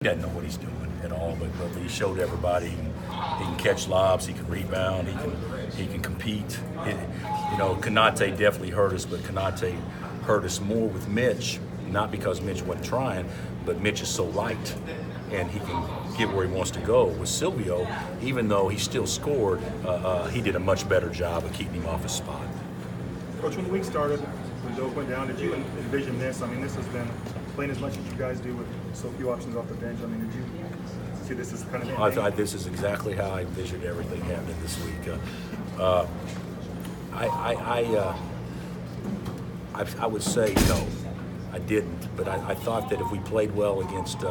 He doesn't know what he's doing at all, but he showed everybody he can catch lobs, he can rebound, he can compete. Konate definitely hurt us, but Konate hurt us more with Mitch, not because Mitch wasn't trying, but Mitch is so light and he can get where he wants to go. With Silvio, even though he still scored, he did a much better job of keeping him off his spot. Coach, when the week started, when Doak went down, did you envision this? I mean, this has been playing as much as you guys do with so few options off the bench. I mean, did you see this as kind of this is exactly how I envisioned everything happening this week. I would say no, I didn't. But I thought that if we played well against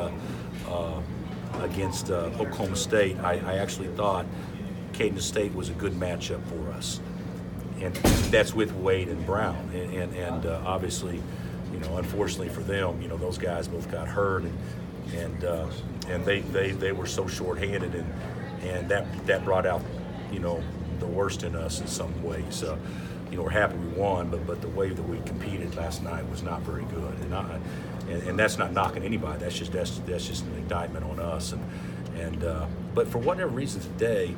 Oklahoma State, I actually thought Kansas State was a good matchup for us. And that's with Wade and Brown, and obviously, unfortunately for them, those guys both got hurt, and they were so shorthanded, and that brought out, the worst in us in some ways. We're happy we won, but the way that we competed last night was not very good, and that's not knocking anybody. That's just an indictment on us, but for whatever reason today,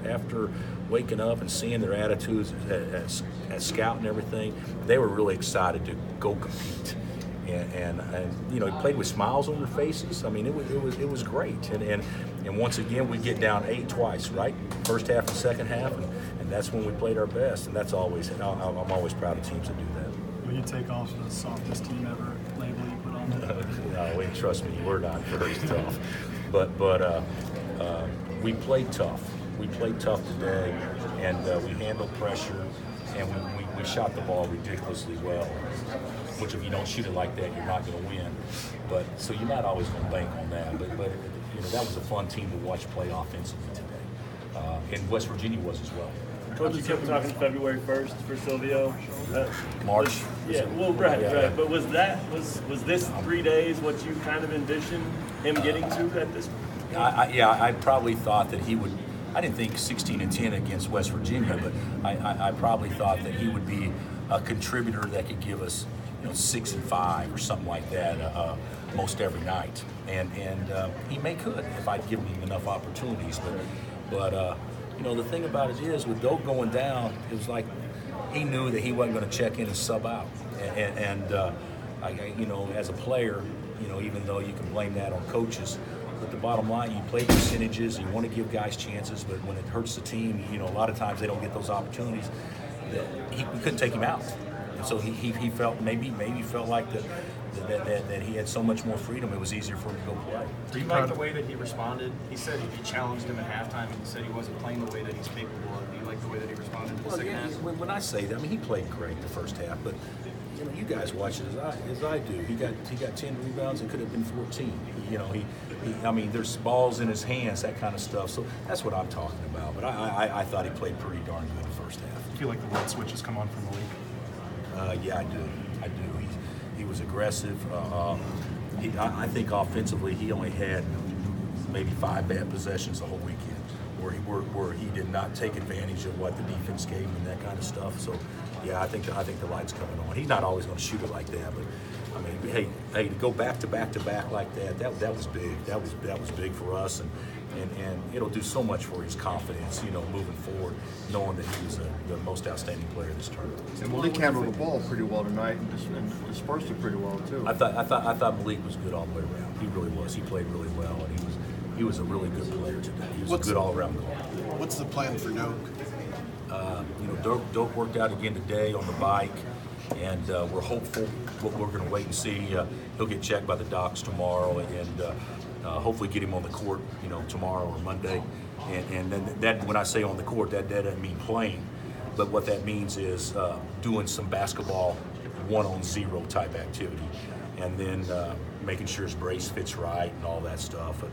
after waking up and seeing their attitudes at scout and everything, they were really excited to go compete. And he played with smiles on their faces. I mean, it was great. And once again, we get down 8 twice, right? First half and second half, and that's when we played our best. And that's always, I'm always proud of teams that do that. Will you take off the softest team ever label you put on there? No, trust me, we're not very tough. But we played tough. We played tough today, and we handled pressure, and we shot the ball ridiculously well. Which, if you don't shoot it like that, you're not going to win. But so you're not always going to bank on that. But that was a fun team to watch play offensively today, and West Virginia was as well. Coach, you kept talking February 1st for Silvio. March. Right. But was this 3 days what you kind of envisioned him getting to at this point? I probably thought that he would. I didn't think 16-10 against West Virginia, but I probably thought that he would be a contributor that could give us 6-5 or something like that most every night, and he could if I'd given him enough opportunities. But the thing about it is, with Doak going down, it was like he knew that he wasn't going to check in and sub out, and as a player, even though you can blame that on coaches. But the bottom line, you play percentages, you want to give guys chances, but when it hurts the team, a lot of times they don't get those opportunities. We couldn't take him out, and so he felt maybe felt like that he had so much more freedom. It was easier for him to go play. Do you like the way that he responded? He said he challenged him at halftime, and he said he wasn't playing the way that he's capable of. Do you like the way that he responded to the second half? When I say that, he played great the first half, but you guys watch it as I do. He got 10 rebounds. It could have been 14. There's balls in his hands, that kind of stuff. So that's what I'm talking about. But I thought he played pretty darn good the first half. I feel like the light switch has come on from Malik. Yeah, I do. He was aggressive. I think offensively he only had maybe 5 bad possessions the whole weekend, where he did not take advantage of what the defense gave him and that kind of stuff. So, yeah, I think the light's coming on. He's not always going to shoot it like that, but hey, to go back to back like that was big. That was big for us, and it'll do so much for his confidence, moving forward, knowing that he was the most outstanding player this tournament. And Malik handled the ball pretty well tonight, and dispersed it pretty well too. I thought Malik was good all the way around. He really was. He played really well, and he was a really good player today. He was a good all-around guard. What's the plan for Doak? Doak worked out again today on the bike, and we're hopeful. We're going to wait and see. He'll get checked by the docs tomorrow, and hopefully get him on the court, tomorrow or Monday. And then that, when I say on the court, that doesn't mean playing, but what that means is doing some basketball 1-on-0 type activity, and then making sure his brace fits right and all that stuff. But,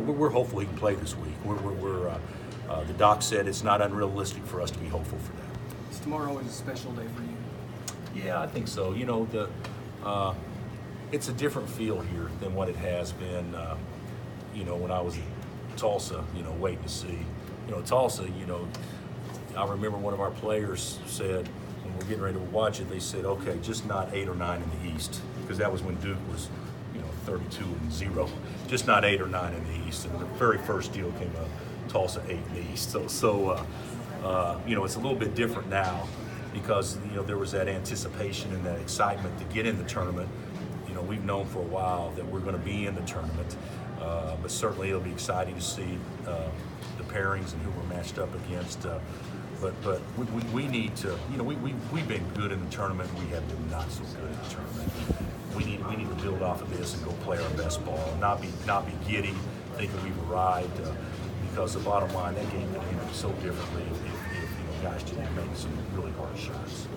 we're hopeful he can play this week. The doc said it's not unrealistic for us to be hopeful for that. Is tomorrow always a special day for you? Yeah, I think so. It's a different feel here than what it has been, when I was in Tulsa, waiting to see. Tulsa, I remember one of our players said, when we're getting ready to watch it, they said, okay, just not 8 or 9 in the East, because that was when Duke was, 32-0, just not 8 or 9 in the East. And the very first deal came up, Tulsa 8 in the East. So you know, it's a little bit different now because, you know, there was that anticipation and that excitement to get in the tournament. You know, we've known for a while that we're going to be in the tournament, but certainly it'll be exciting to see the pairings and who we're matched up against. But we need to, you know, we've been good in the tournament. We have been not so good in the tournament. We need to build off of this and go play our best ball, not be giddy, thinking we've arrived. Because the bottom line, that game could end so differently if you know, guys didn't make some really hard shots.